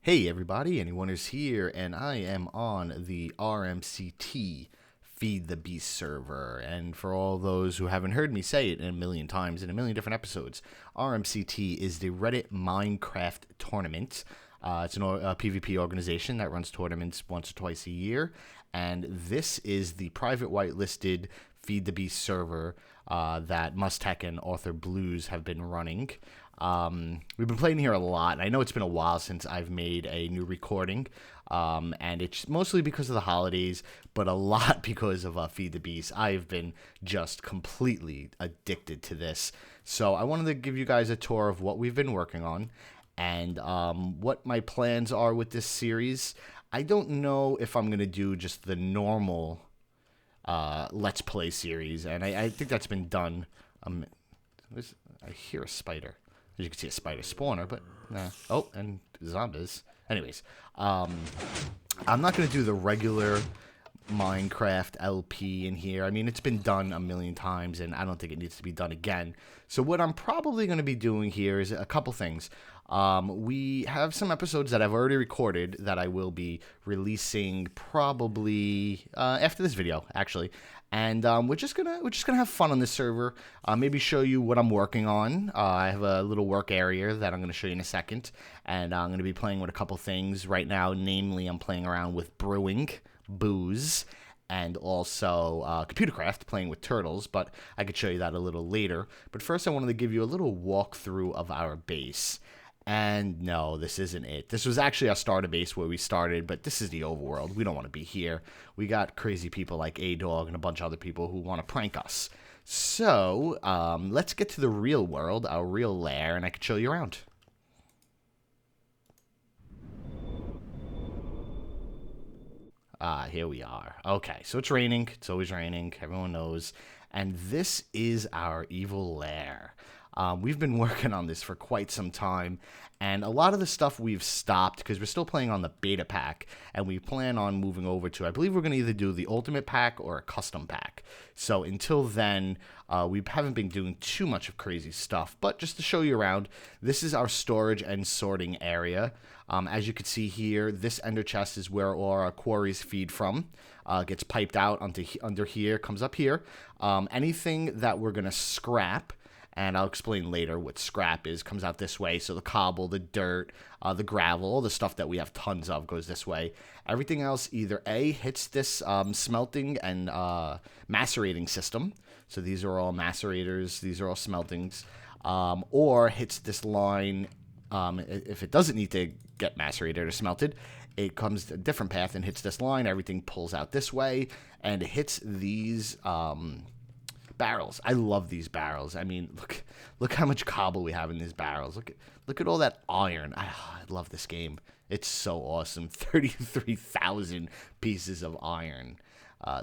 Hey everybody, Anyone is here, and I am on the RMCT Feed the Beast server. And for all those who haven't heard me say it a million times in a million different episodes, RMCT is the Reddit Minecraft tournament. It's a PvP organization that runs tournaments once or twice a year, and this is the private whitelisted Feed the Beast server that Mustek and authorblues have been running. We've been playing here a lot, and I know it's been a while since I've made a new recording, and it's mostly because of the holidays, but a lot because of Feed the Beast. I've been just completely addicted to this, so I wanted to give you guys a tour of what we've been working on, and what my plans are with this series. I don't know if I'm going to do just the normal Let's Play series, and I think that's been done. I hear a spider. As you can see, a spider spawner, but nah. Oh, and zombies. Anyways, I'm not going to do the regular Minecraft LP in here. I mean, it's been done a million times, and I don't think it needs to be done again. So what I'm probably going to be doing here is a couple things. We have some episodes that I've already recorded that I will be releasing probably after this video, actually. And we're just gonna have fun on this server. Maybe show you what I'm working on. I have a little work area that I'm gonna show you in a second, and I'm gonna be playing with a couple things right now. Namely, I'm playing around with brewing booze, and also ComputerCraft, playing with turtles. But I could show you that a little later. But first, I wanted to give you a little walkthrough of our base. And no, this isn't it. This was actually our starter base where we started, but this is the overworld. We don't want to be here. We got crazy people like A-Dog and a bunch of other people who want to prank us. So, let's get to the real world, our real lair, and I can show you around. Here we are. Okay, so it's raining. It's always raining. Everyone knows. And this is our evil lair. We've been working on this for quite some time, and a lot of the stuff we've stopped because we're still playing on the beta pack, and we plan on moving over to, I believe we're going to either do the ultimate pack or a custom pack. So until then, we haven't been doing too much of crazy stuff, but just to show you around, this is our storage and sorting area. As you can see here, this ender chest is where all our quarries feed from. Gets piped out under here, comes up here. Anything that we're going to scrap, and I'll explain later what scrap is, comes out this way. So the cobble, the dirt, the gravel, all the stuff that we have tons of goes this way. Everything else either A, hits this smelting and macerating system. So these are all macerators, these are all smeltings. Or hits this line, if it doesn't need to get macerated or smelted, it comes a different path and hits this line. Everything pulls out this way, and it hits these barrels. I love these barrels. I mean, look how much cobble we have in these barrels. Look at all that iron. I love this game. It's so awesome. 33,000 pieces of iron.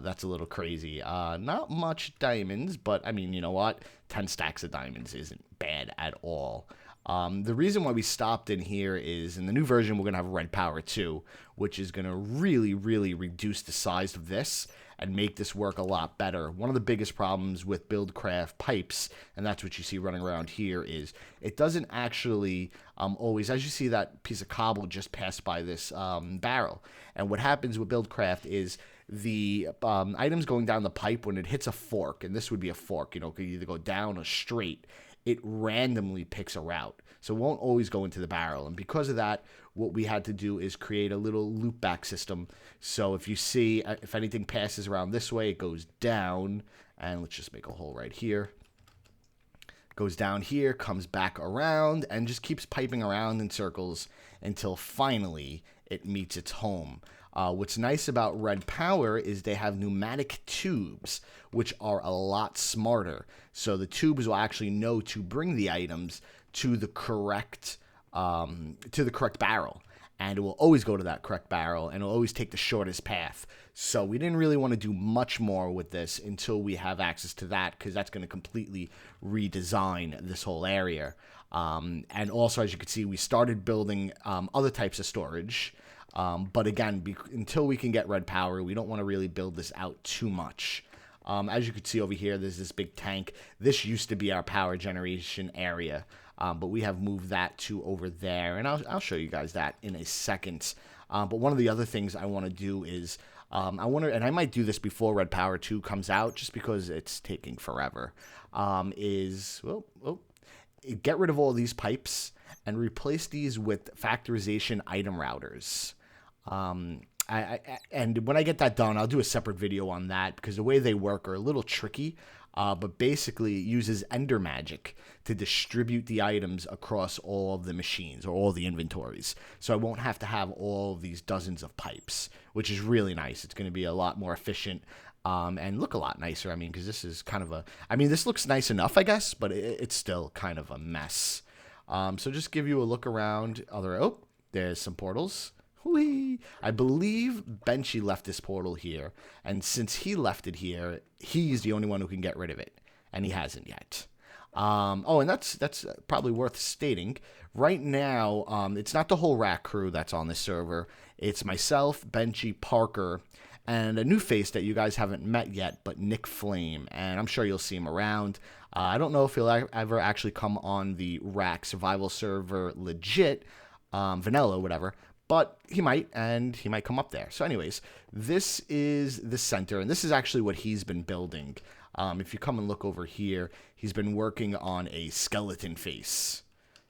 That's a little crazy. Not much diamonds, but I mean, you know what? 10 stacks of diamonds isn't bad at all. The reason why we stopped in here is in the new version, we're going to have red power too, which is going to really, really reduce the size of this and make this work a lot better. One of the biggest problems with Buildcraft pipes, and that's what you see running around here, is it doesn't actually always, as you see that piece of cobble just passed by this barrel. And what happens with Buildcraft is the items going down the pipe, when it hits a fork, and this would be a fork, you know, it could either go down or straight, it randomly picks a route. So it won't always go into the barrel. And because of that, what we had to do is create a little loop back system. So if you see, if anything passes around this way, it goes down. And let's just make a hole right here. Goes down here, comes back around, and just keeps piping around in circles until finally it meets its home. What's nice about Red Power is they have pneumatic tubes, which are a lot smarter. So the tubes will actually know to bring the items to the correct barrel, and it will always go to that correct barrel, and it will always take the shortest path. So we didn't really want to do much more with this until we have access to that, because that's going to completely redesign this whole area. And also, as you can see, we started building other types of storage. But again, until we can get red power, we don't want to really build this out too much. As you can see over here, there's this big tank. This used to be our power generation area. but we have moved that to over there, and I'll show you guys that in a second. But one of the other things I want to do is I wonder, and I might do this before Red Power 2 comes out, just because it's taking forever, get rid of all these pipes and replace these with factorization item routers. And when I get that done, I'll do a separate video on that, because the way they work are a little tricky, but basically it uses Ender Magic to distribute the items across all of the machines or all the inventories. So I won't have to have all of these dozens of pipes, which is really nice. It's going to be a lot more efficient and look a lot nicer. I mean, because this is kind of this looks nice enough, I guess, but it's still kind of a mess. So just give you a look around. There's some portals. Whee! I believe Benchy left this portal here, and since he left it here, he's the only one who can get rid of it, and he hasn't yet. And that's probably worth stating. Right now, it's not the whole RAC crew that's on this server. It's myself, Benchy, Parker, and a new face that you guys haven't met yet, but Nick Flame, and I'm sure you'll see him around. I don't know if he'll ever actually come on the RAC survival server legit, vanilla, whatever, but he might, and he might come up there. So anyways, this is the center, and this is actually what he's been building. If you come and look over here, he's been working on a skeleton face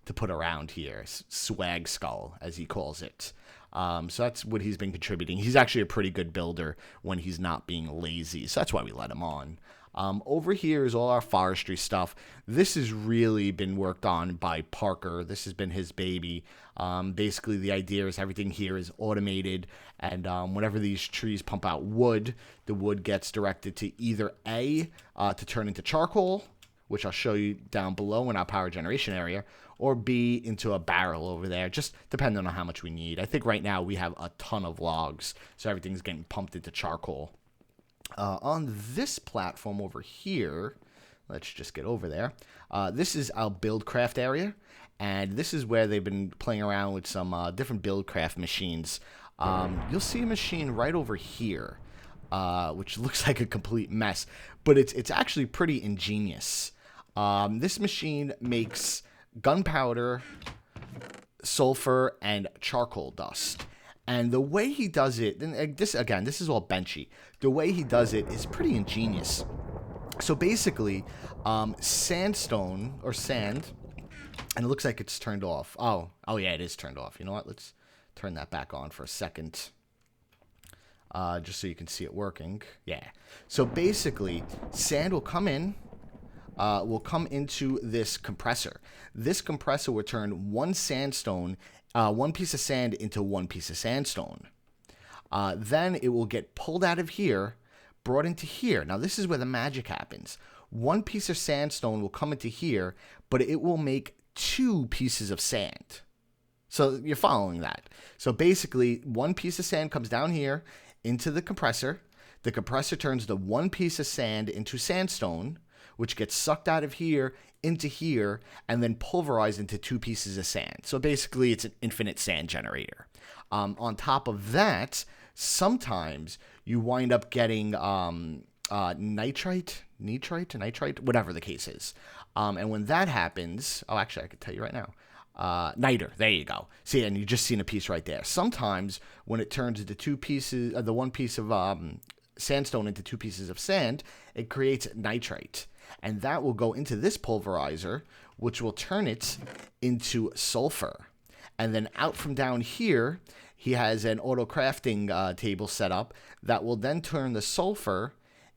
to put around here, swag skull, as he calls it. So that's what he's been contributing. He's actually a pretty good builder when he's not being lazy, so that's why we let him on. Over here is all our forestry stuff. This has really been worked on by Parker. This has been his baby. Basically, the idea is everything here is automated, and whenever these trees pump out wood, the wood gets directed to either A, to turn into charcoal, which I'll show you down below in our power generation area, or B, into a barrel over there, just depending on how much we need. I think right now we have a ton of logs, so everything's getting pumped into charcoal. On this platform over here, let's just get over there. This is our Buildcraft area, and this is where they've been playing around with some different Buildcraft machines. You'll see a machine right over here, which looks like a complete mess, but it's actually pretty ingenious. This machine makes gunpowder, sulfur, and charcoal dust. And the way he does it, and this is all Benchy. The way he does it is pretty ingenious. So basically, sandstone or sand, and it looks like it's turned off. Oh yeah, it is turned off. You know what? Let's turn that back on for a second, just so you can see it working. Yeah. So basically, sand will come in. Will come into this compressor. This compressor will turn one piece of sand into one piece of sandstone. Then it will get pulled out of here, brought into here. Now this is where the magic happens. One piece of sandstone will come into here, but it will make two pieces of sand. So you're following that. So basically, one piece of sand comes down here into the compressor. The compressor turns the one piece of sand into sandstone, which gets sucked out of here into here and then pulverized into two pieces of sand. So basically, it's an infinite sand generator. On top of that, sometimes you wind up getting nitrite, whatever the case is. And when that happens, actually, I could tell you right now. Niter, there you go. See, and you just seen a piece right there. Sometimes when it turns into two pieces, the one piece of sandstone into two pieces of sand, it creates nitrite. And that will go into this pulverizer, which will turn it into sulfur. And then out from down here, he has an auto crafting table set up that will then turn the sulfur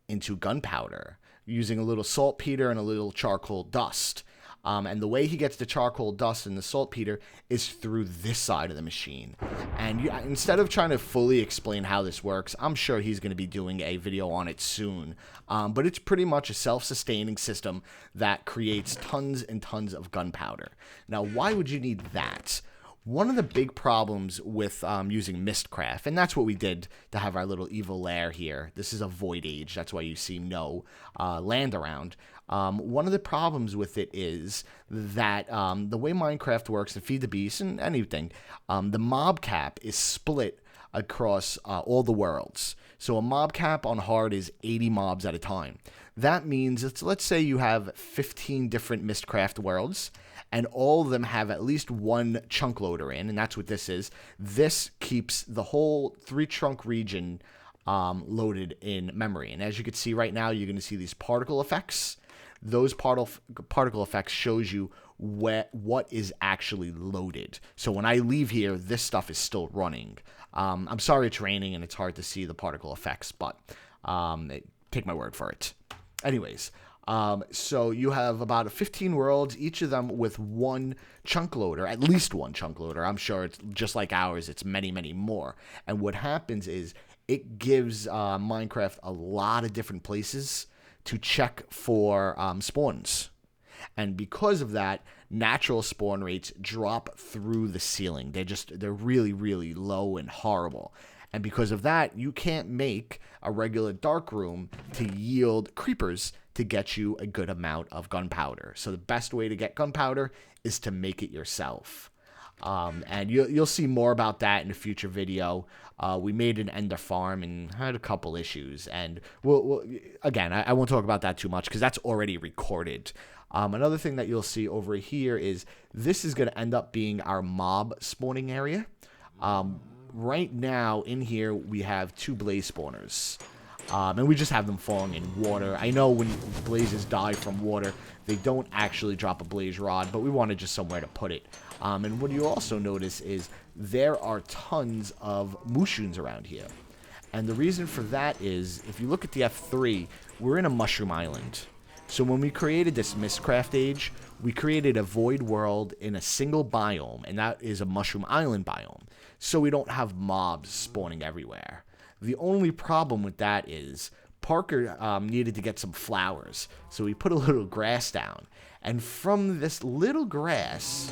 into gunpowder using a little saltpeter and a little charcoal dust. And the way he gets the charcoal dust and the saltpeter is through this side of the machine. And instead of trying to fully explain how this works, I'm sure he's going to be doing a video on it soon. But it's pretty much a self-sustaining system that creates tons and tons of gunpowder. Now, why would you need that? One of the big problems with using Mystcraft, and that's what we did to have our little evil lair here. This is a void age. That's why you see no land around. One of the problems with it is that the way Minecraft works, and Feed the Beast and anything, the mob cap is split across all the worlds. So a mob cap on hard is 80 mobs at a time. That means, let's say you have 15 different Mystcraft worlds, and all of them have at least one chunk loader in, and that's what this is. This keeps the whole 3-chunk region loaded in memory. And as you can see right now, you're going to see these particle effects. Those particle effects shows you what is actually loaded. So when I leave here, this stuff is still running. I'm sorry it's raining and it's hard to see the particle effects, but take my word for it. Anyways, so you have about 15 worlds, each of them with one chunk loader, at least one chunk loader. I'm sure it's just like ours, it's many, many more. And what happens is it gives Minecraft a lot of different places to check for spawns. And because of that, natural spawn rates drop through the ceiling. They're really, really low and horrible. And because of that, you can't make a regular dark room to yield creepers to get you a good amount of gunpowder. So the best way to get gunpowder is to make it yourself. And you'll see more about that in a future video. We made an ender farm and had a couple issues. And again, I won't talk about that too much because that's already recorded. Another thing that you'll see over here is this is going to end up being our mob spawning area. Right now in here we have 2 blaze spawners. And we just have them falling in water. I know when blazes die from water, they don't actually drop a blaze rod, but we wanted just somewhere to put it. And what you also notice is there are tons of mushrooms around here. And the reason for that is, if you look at the F3, we're in a mushroom island. So when we created this Mystcraft age, we created a void world in a single biome, and that is a mushroom island biome. So we don't have mobs spawning everywhere. The only problem with that is Parker needed to get some flowers, so we put a little grass down. And from this little grass,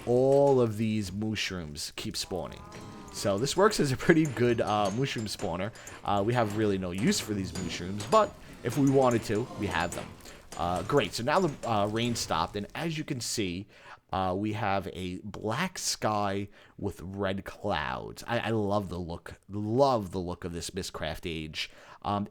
all of these mushrooms keep spawning. So this works as a pretty good mushroom spawner. We have really no use for these mushrooms, but if we wanted to, we have them. Great, so now the rain stopped, and as you can see, we have a black sky with red clouds. I love the look of this Mystcraft age.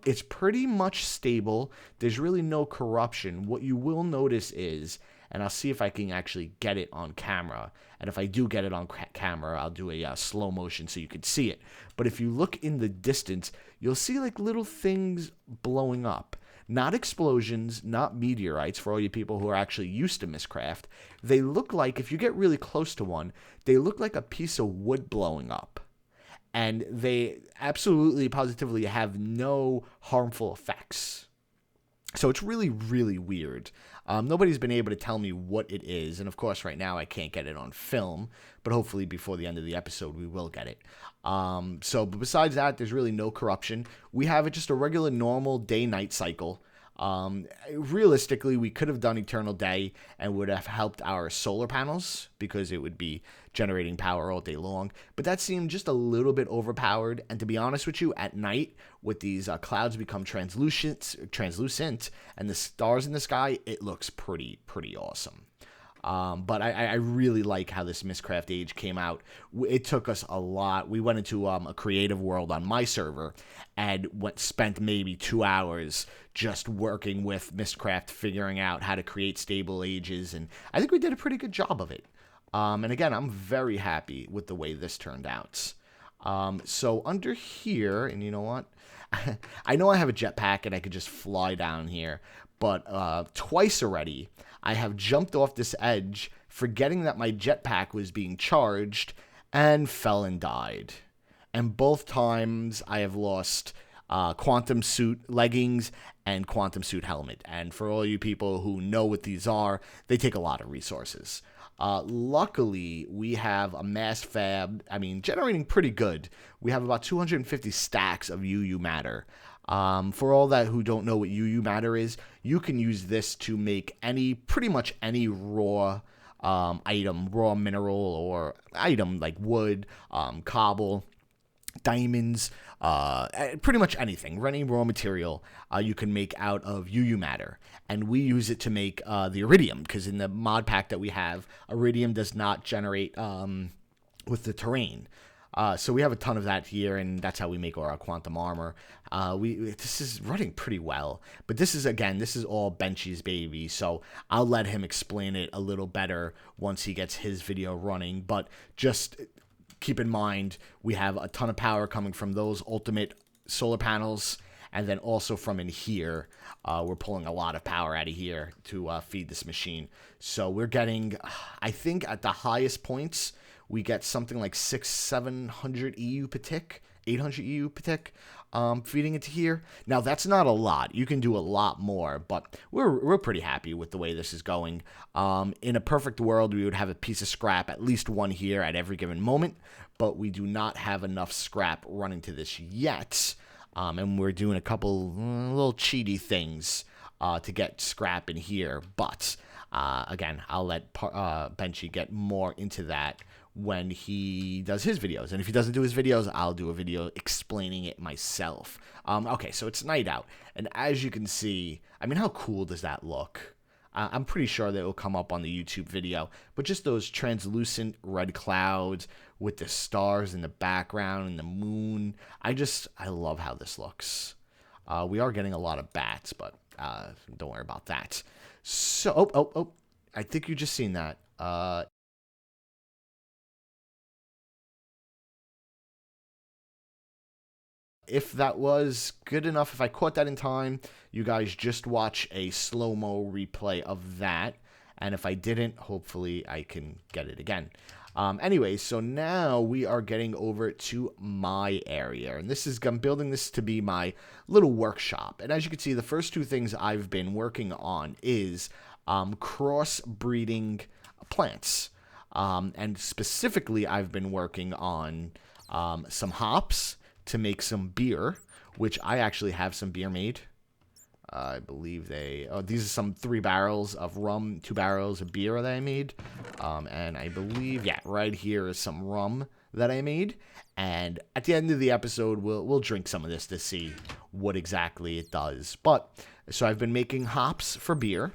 It's pretty much stable. There's really no corruption. What you will notice is, and I'll see if I can actually get it on camera, and if I do get it on camera, I'll do a slow motion so you can see it. But if you look in the distance, you'll see like little things blowing up. Not explosions, not meteorites, for all you people who are actually used to Mystcraft. They look like, if you get really close to one, they look like a piece of wood blowing up. And they absolutely, positively have no harmful effects. So it's really, really weird. Nobody's been able to tell me what it is. And of course, right now I can't get it on film. But hopefully before the end of the episode, we will get it. But besides that, there's really no corruption. We have just a regular normal day-night cycle. Realistically, we could have done Eternal Day and would have helped our solar panels because it would be generating power all day long. But that seemed just a little bit overpowered. And to be honest with you, at night, with these clouds become translucent, and the stars in the sky, it looks pretty awesome. But I really like how this Mystcraft age came out. It took us a lot. We went into a creative world on my server and spent maybe 2 hours just working with Mystcraft, figuring out how to create stable ages, and I think we did a pretty good job of it. And again, I'm very happy with the way this turned out. So under here, and you know what? I know I have a jetpack and I could just fly down here, but twice already I have jumped off this edge, forgetting that my jetpack was being charged, and fell and died. And both times I have lost quantum suit leggings and quantum suit helmet. And for all you people who know what these are, they take a lot of resources. Luckily, we have a mass fab, generating pretty good. We have about 250 stacks of UU matter. For all that who don't know what UU matter is, you can use this to make pretty much any raw item, raw mineral or item like wood, cobble, diamonds, pretty much anything, any raw material you can make out of UU matter. And we use it to make the iridium, because in the mod pack that we have, iridium does not generate with the terrain. So we have a ton of that here, and that's how we make our quantum armor. This is running pretty well, but this is all Benchy's baby, so I'll let him explain it a little better once he gets his video running. But just keep in mind, we have a ton of power coming from those ultimate solar panels, and then also from in here, we're pulling a lot of power out of here to feed this machine. So we're getting, I think at the highest points, we get something like 700 EU per tick, 800 EU per tick, feeding into here. Now, that's not a lot. You can do a lot more, but we're pretty happy with the way this is going. In a perfect world, we would have a piece of scrap, at least one here at every given moment, but we do not have enough scrap running to this yet. And we're doing a couple little cheaty things to get scrap in here. But, again, I'll let Benchy get more into that when he does his videos. And if he doesn't do his videos, I'll do a video explaining it myself. Okay, so it's night out. And as you can see, I mean, how cool does that look? I'm pretty sure that it will come up on the YouTube video. But just those translucent red clouds with the stars in the background and the moon. I love how this looks. We are getting a lot of bats, but don't worry about that. So, I think you just seen that. If that was good enough, if I caught that in time, you guys just watch a slow-mo replay of that. And if I didn't, hopefully I can get it again. Anyway, so now we are getting over to my area. And I'm building this to be my little workshop. And as you can see, the first two things I've been working on is cross-breeding plants. And specifically, I've been working on some hops to make some beer, which I actually have some beer made. I believe these are some 3 barrels of rum, 2 barrels of beer that I made. And I believe, right here is some rum that I made. And at the end of the episode, we'll drink some of this to see what exactly it does. But, so I've been making hops for beer.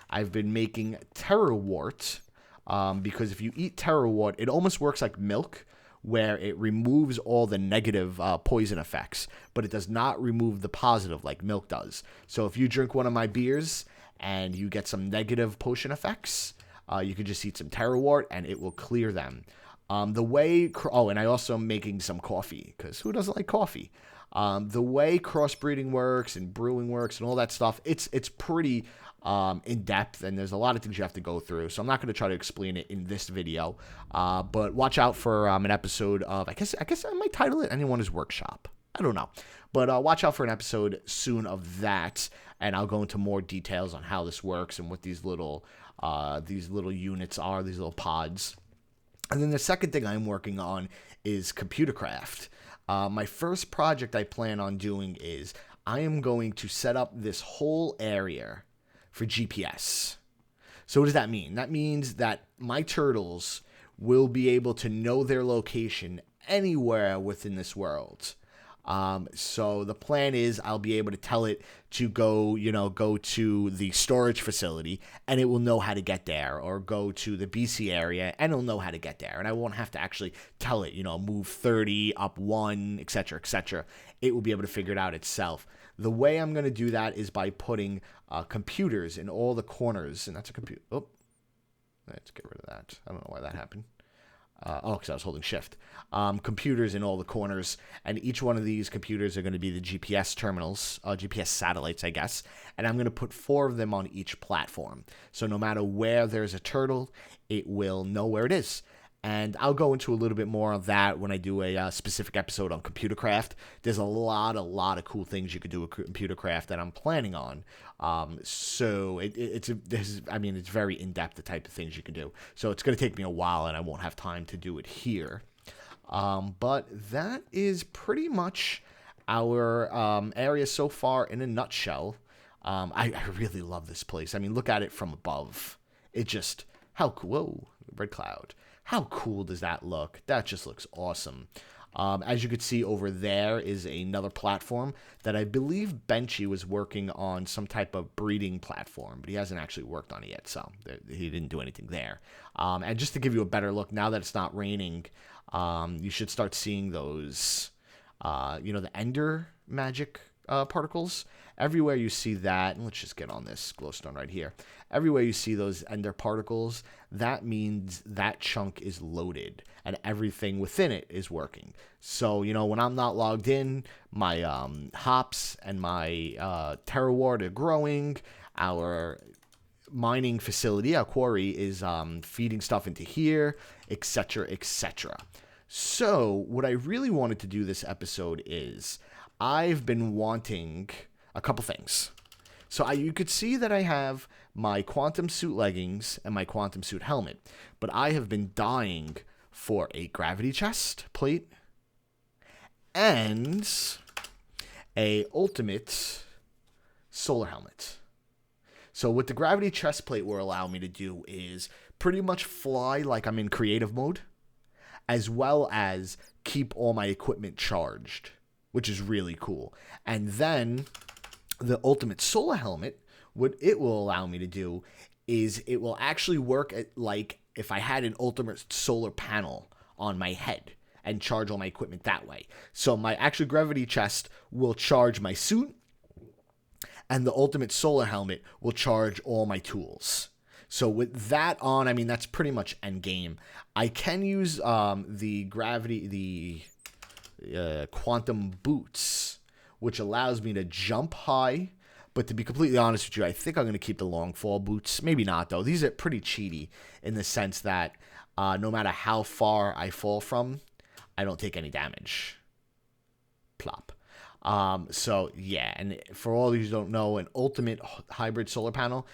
I've been making terrawort, because if you eat terrawort, it almost works like milk, where it removes all the negative poison effects, but it does not remove the positive like milk does. So if you drink one of my beers and you get some negative potion effects, you can just eat some terrawort and it will clear them. And I also am making some coffee, because who doesn't like coffee? The way crossbreeding works and brewing works and all that stuff, it's pretty in depth, and there's a lot of things you have to go through. So I'm not going to try to explain it in this video. But watch out for an episode of, I guess I might title it Anyone's Workshop. I don't know. But watch out for an episode soon of that, and I'll go into more details on how this works and what these little units are, these little pods. And then the second thing I'm working on is ComputerCraft. My first project I plan on doing is I am going to set up this whole area for GPS. So what does that mean? That means that my turtles will be able to know their location anywhere within this world. So the plan is I'll be able to tell it to go to the storage facility, and it will know how to get there, or go to the BC area and it'll know how to get there. And I won't have to actually tell it, move 30, up 1, etc., etc. It will be able to figure it out itself. The way I'm going to do that is by putting computers in all the corners, and that's a computer. Oh, let's get rid of that. I don't know why that happened. Because I was holding shift. Computers in all the corners, and each one of these computers are going to be the GPS terminals, GPS satellites, I guess, and I'm going to put 4 of them on each platform. So no matter where there's a turtle, it will know where it is. And I'll go into a little bit more of that when I do a specific episode on ComputerCraft. There's a lot of cool things you could do with ComputerCraft that I'm planning on. So it's very in-depth, the type of things you can do. So it's going to take me a while, and I won't have time to do it here. But that is pretty much our area so far in a nutshell. I really love this place. I mean, look at it from above. It just, how cool. Whoa, red cloud. How cool does that look? That just looks awesome. As you can see over there is another platform that I believe Benchy was working on, some type of breeding platform, but he hasn't actually worked on it yet, so he didn't do anything there. And just to give you a better look, now that it's not raining, You should start seeing those, the ender magic particles. Everywhere you see that, and let's just get on this glowstone right here. Everywhere you see those ender particles, that means that chunk is loaded and everything within it is working. So, when I'm not logged in, my hops and my terraward are growing. Our mining facility, our quarry, is feeding stuff into here, etc., etc. So, what I really wanted to do this episode is I've been wanting a couple things. So you could see that I have my quantum suit leggings and my quantum suit helmet, but I have been dying for a gravity chest plate and a ultimate solar helmet. So what the gravity chest plate will allow me to do is pretty much fly like I'm in creative mode, as well as keep all my equipment charged, which is really cool. And then the ultimate solar helmet, what it will allow me to do is it will actually work like if I had an ultimate solar panel on my head and charge all my equipment that way. So my actual gravity chest will charge my suit, and the ultimate solar helmet will charge all my tools. So with that on, I mean, that's pretty much endgame. I can use the quantum boots, which allows me to jump high. But to be completely honest with you, I think I'm going to keep the long fall boots. Maybe not, though. These are pretty cheaty in the sense that no matter how far I fall from, I don't take any damage. Plop. So, yeah. And for all of you who don't know, an ultimate hybrid solar panel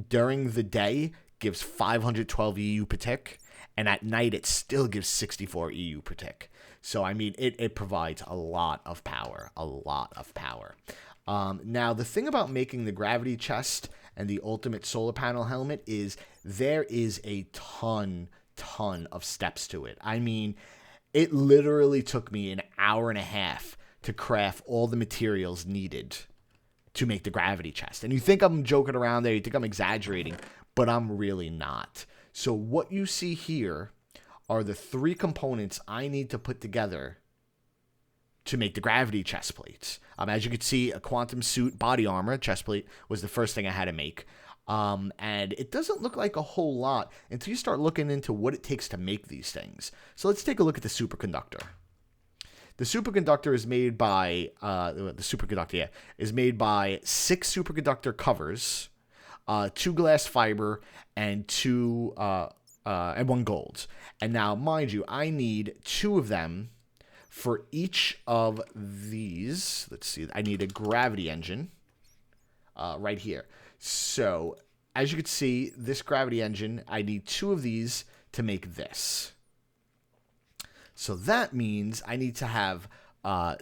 during the day gives 512 EU per tick. And at night, it still gives 64 EU per tick. So, I mean, it provides a lot of power. A lot of power. Now, the thing about making the gravity chest and the ultimate solar panel helmet is there is a ton of steps to it. I mean, it literally took me an hour and a half to craft all the materials needed to make the gravity chest. And you think I'm joking around there, you think I'm exaggerating, but I'm really not. So what you see here are the 3 components I need to put together to make the gravity chest plates. As you can see, a quantum suit body armor chest plate was the first thing I had to make. And it doesn't look like a whole lot until you start looking into what it takes to make these things. So let's take a look at the superconductor. The superconductor is made by is made by 6 superconductor covers, 2 glass fiber, and 1 gold. And now, mind you, I need 2 of them for each of these. Let's see. I need a gravity engine right here. So, as you can see, this gravity engine, I need 2 of these to make this. So that means I need to have 4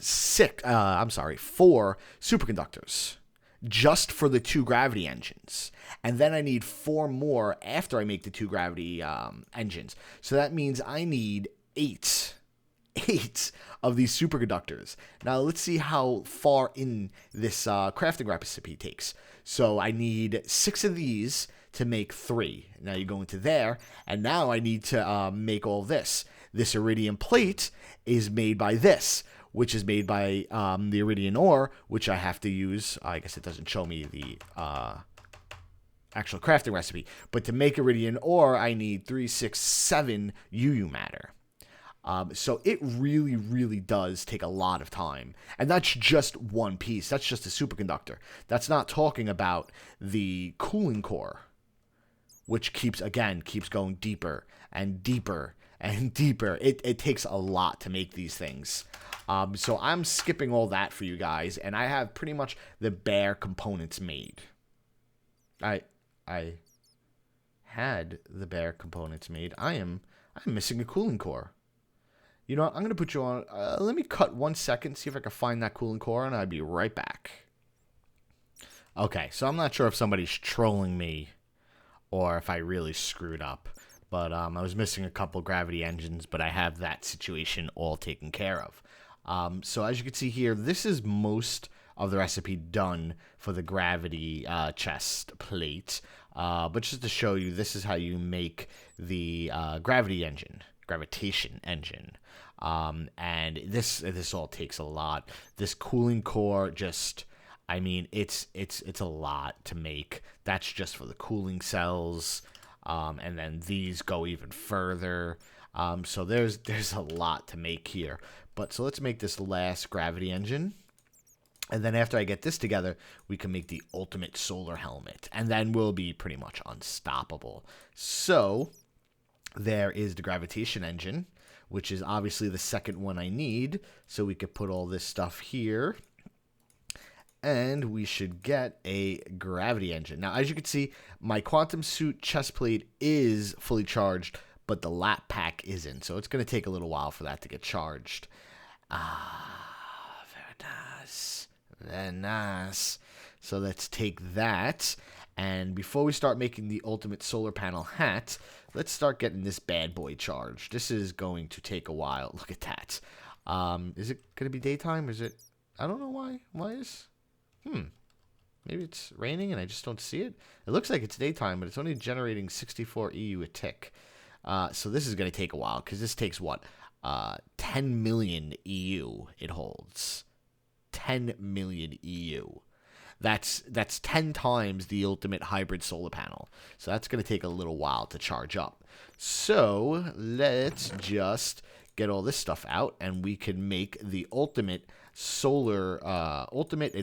superconductors just for the 2 gravity engines. And then I need 4 more after I make the 2 gravity engines. So that means I need 8 of these superconductors. Now let's see how far in this crafting recipe takes. So I need 6 of these to make 3. Now you go into there, and now I need to make all this. This iridium plate is made by this, which is made by the iridium ore, which I have to use. I guess it doesn't show me the actual crafting recipe. But to make iridium ore, I need 3, 6, 7 UU matter. So it really, really does take a lot of time. And that's just one piece. That's just a superconductor. That's not talking about the cooling core, which keeps going deeper and deeper and deeper. It takes a lot to make these things. So I'm skipping all that for you guys, and I have pretty much the bare components made. I had the bare components made. I'm missing a cooling core. You know what? I'm going to put you on. Let me cut 1 second, see if I can find that cooling core, and I'll be right back. Okay, so I'm not sure if somebody's trolling me or if I really screwed up. But I was missing a couple gravity engines, but I have that situation all taken care of. So as you can see here, this is most of the recipe done for the gravity chest plate. But just to show you, this is how you make the gravity gravitation engine. And this all takes a lot. This cooling core just, I mean, it's a lot to make. That's just for the cooling cells. And then these go even further. So there's a lot to make here. But so let's make this last gravity engine. And then after I get this together, we can make the ultimate solar helmet. And then we'll be pretty much unstoppable. So there is the gravitation engine, which is obviously the second one I need. So we could put all this stuff here. And we should get a gravity engine. Now, as you can see, my quantum suit chest plate is fully charged, but the lap pack isn't. So it's going to take a little while for that to get charged. Very nice. Very nice. So let's take that. And before we start making the ultimate solar panel hat, let's start getting this bad boy charged. This is going to take a while. Look at that. Is it going to be daytime? Is it? I don't know why. Why is? Maybe it's raining and I just don't see it. It looks like it's daytime, but it's only generating 64 EU a tick. So this is going to take a while because this takes what? 10 million EU it holds. 10 million EU. That's 10 times the ultimate hybrid solar panel. So that's going to take a little while to charge up. So let's just get all this stuff out and we can make the ultimate ultimate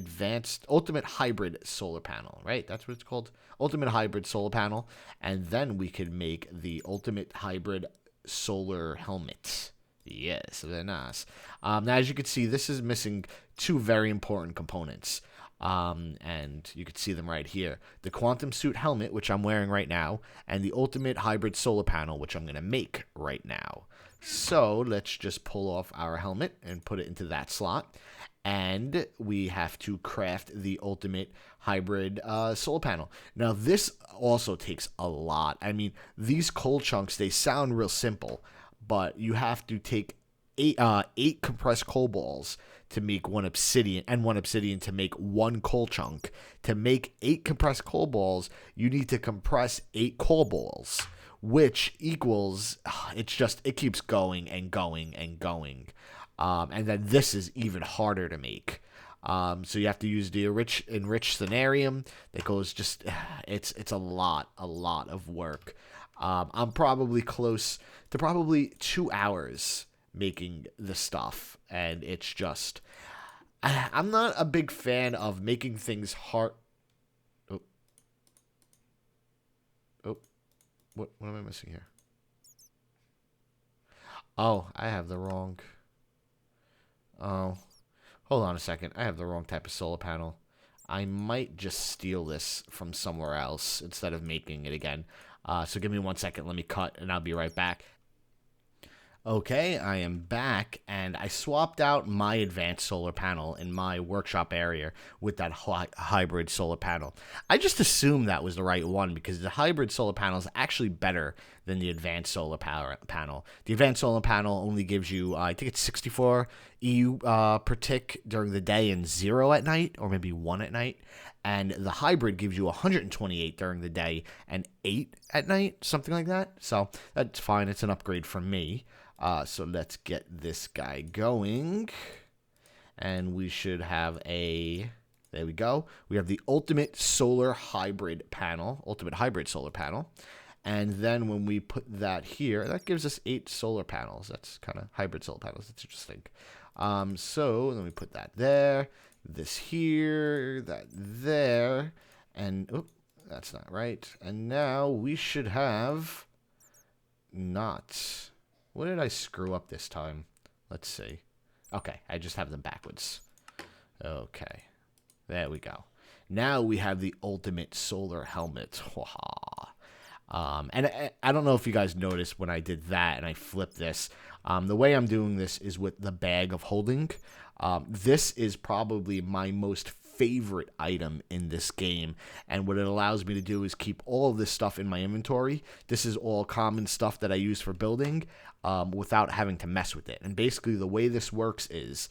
hybrid solar panel, right? That's what it's called. Ultimate hybrid solar panel. And then we could make the ultimate hybrid solar helmet. Yes, very nice. Now, as you can see, this is missing two very important components. And you can see them right here. The quantum suit helmet, which I'm wearing right now, and the ultimate hybrid solar panel, which I'm going to make right now. So let's just pull off our helmet and put it into that slot. And we have to craft the ultimate hybrid solar panel. Now, this also takes a lot. I mean, these coal chunks, they sound real simple, but you have to take eight compressed coal balls to make one obsidian, and one obsidian to make one coal chunk. To make 8 compressed coal balls, you need to compress 8 coal balls, which equals, it keeps going and going and going. And then this is even harder to make. So you have to use the enriched thanarium. That goes just, it's a lot of work. I'm probably close to probably 2 hours making the stuff, and it's just, I'm not a big fan of making things hard. What am I missing here? Oh, I have the wrong. Oh, hold on a second. I have the wrong type of solar panel. I might just steal this from somewhere else instead of making it again. So give me 1 second. Let me cut, and I'll be right back. Okay, I am back, and I swapped out my advanced solar panel in my workshop area with that hybrid solar panel. I just assumed that was the right one because the hybrid solar panel is actually better than the advanced solar panel. The advanced solar panel only gives you, I think it's 64 EU per tick during the day and 0 at night, or maybe 1 at night. And the hybrid gives you 128 during the day and 8 at night, something like that. So that's fine. It's an upgrade from me. So let's get this guy going. And we should have there we go. We have the ultimate solar hybrid panel, ultimate hybrid solar panel. And then when we put that here, that gives us 8 solar panels. That's kind of hybrid solar panels. That's interesting. So let me put that there, this here, that there, and oh, that's not right. And now we should have not. What did I screw up this time? Let's see. Okay, I just have them backwards. Okay, there we go. Now we have the ultimate solar helmet. And I don't know if you guys noticed when I did that and I flipped this. The way I'm doing this is with the bag of holding. This is probably my most favorite item in this game, and what it allows me to do is keep all of this stuff in my inventory. This is all common stuff that I use for building without having to mess with it. And basically the way this works is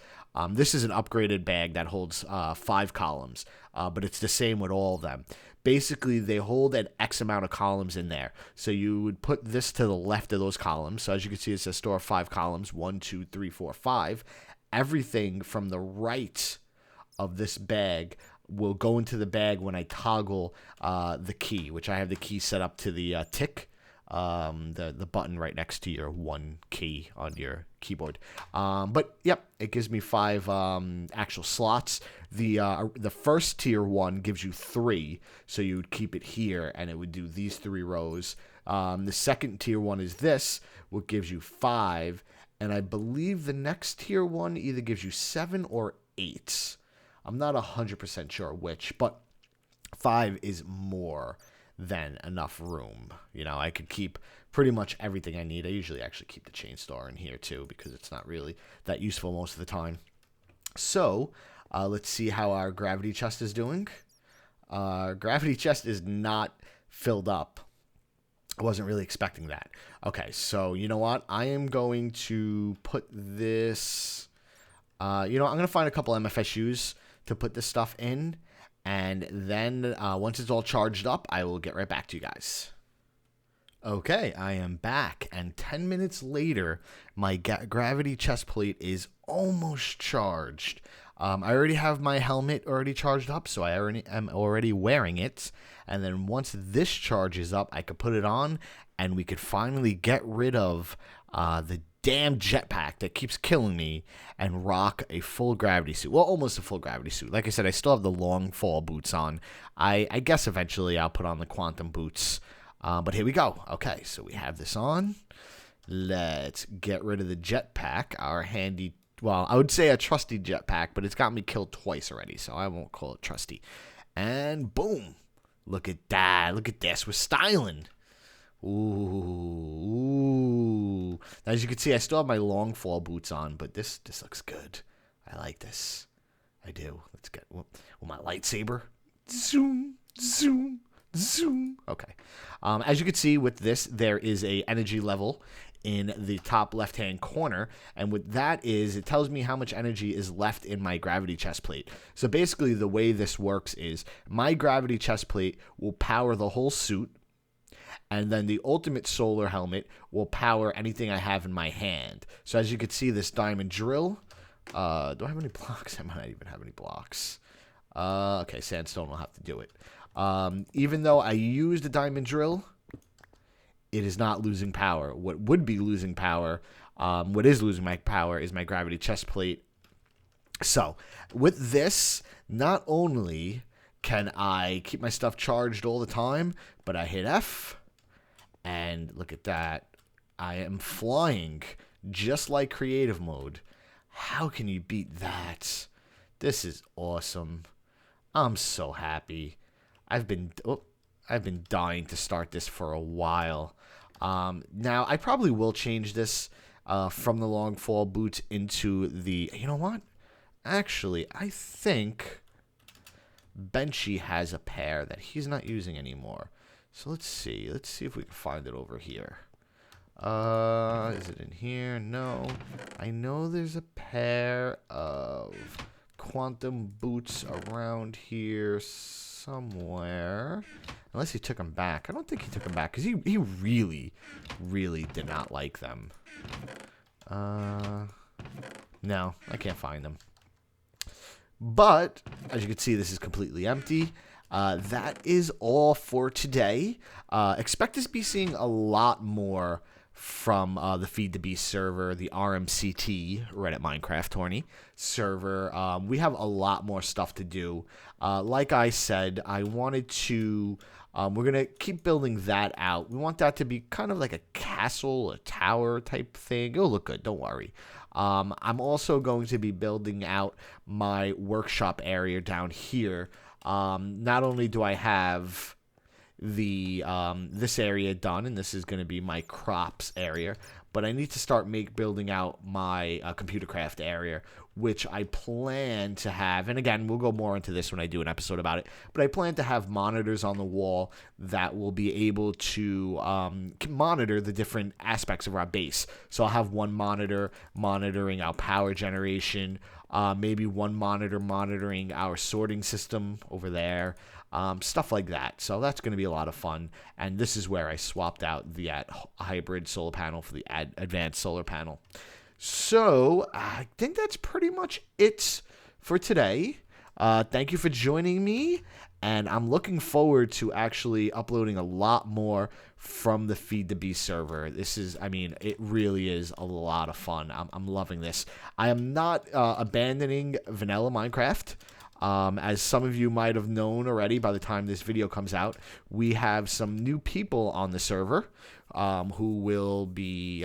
this is an upgraded bag that holds 5 columns, but it's the same with all of them. basically they hold an X amount of columns in there. So you would put this to the left of those columns. So as you can see, it says store 5 columns, 1, 2, 3, 4, 5. Everything from the right of this bag will go into the bag when I toggle the key, which I have the key set up to the tick, the button right next to your 1 key on your keyboard. But yep, it gives me 5 actual slots. The first tier 1 gives you 3, so you would keep it here and it would do these 3 rows. The second tier 1 is this, which gives you 5, and I believe the next tier 1 either gives you 7 or 8. I'm not 100% sure which, but 5 is more than enough room. You know, I could keep pretty much everything I need. I usually actually keep the chain star in here too, because it's not really that useful most of the time. So let's see how our gravity chest is doing. Gravity chest is not filled up. I wasn't really expecting that. Okay, so you know what? I am going to put this... I'm going to find a couple MFSUs to put this stuff in, and then once it's all charged up, I will get right back to you guys. Okay, I am back, and 10 minutes later, my gravity chest plate is almost charged. I already have my helmet already charged up, so I am already wearing it, and then once this charges up, I could put it on, and we could finally get rid of the damn jetpack that keeps killing me and rock a full gravity suit. Well, almost a full gravity suit. Like I said, I still have the long fall boots on. I guess eventually I'll put on the quantum boots. But here we go. Okay, so we have this on. Let's get rid of the jetpack. Our handy, well, I would say a trusty jetpack, but it's got me killed twice already, so I won't call it trusty. And boom. Look at that. Look at this. We're styling. Ooh. As you can see, I still have my long fall boots on, but this looks good. I like this. I do. Let's get with my lightsaber. Zoom, zoom, zoom. Okay. As you can see with this, there is a energy level in the top left-hand corner, and what that is, it tells me how much energy is left in my gravity chest plate. So basically, the way this works is my gravity chest plate will power the whole suit, and then the ultimate solar helmet will power anything I have in my hand. So as you can see, this diamond drill. Do I have any blocks? I might not even have any blocks. Okay, sandstone will have to do it. Even though I used a diamond drill, it is not losing power. What would be losing power, what is losing my power is my gravity chest plate. So with this, not only can I keep my stuff charged all the time, but I hit F. And look at that. I am flying just like creative mode. How can you beat that? This is awesome. I'm so happy. I've been dying to start this for a while. Now, I probably will change this from the long fall boots into the... You know what? Actually, I think Benchy has a pair that he's not using anymore. So let's see. Let's see if we can find it over here. Is it in here? No. I know there's a pair of quantum boots around here somewhere. Unless he took them back. I don't think he took them back because he really, really did not like them. No, I can't find them. But, as you can see, this is completely empty. That is all for today. Expect to be seeing a lot more from the Feed the Beast server, the RMCT, Reddit Minecraft Tourney server. We have a lot more stuff to do. Like I said, I wanted to... we're going to keep building that out. We want that to be kind of like a castle, a tower type thing. It'll look good, don't worry. I'm also going to be building out my workshop area down here. Not only do I have the this area done, and this is going to be my crops area, but I need to start building out my ComputerCraft area, which I plan to have, and again, we'll go more into this when I do an episode about it, but I plan to have monitors on the wall that will be able to monitor the different aspects of our base. So I'll have one monitor monitoring our power generation, maybe one monitor monitoring our sorting system over there, stuff like that. So that's going to be a lot of fun. And this is where I swapped out the hybrid solar panel for the advanced solar panel. So I think that's pretty much it for today. Thank you for joining me, and I'm looking forward to actually uploading a lot more from the Feed the Beast server. This is, I mean, it really is a lot of fun. I'm loving this. I am not abandoning vanilla Minecraft. As some of you might have known already by the time this video comes out, we have some new people on the server who will be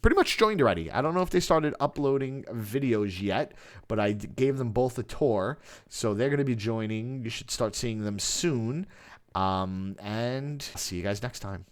pretty much joined already. I don't know if they started uploading videos yet, but I gave them both a tour, so they're going to be joining. You should start seeing them soon, and I'll see you guys next time.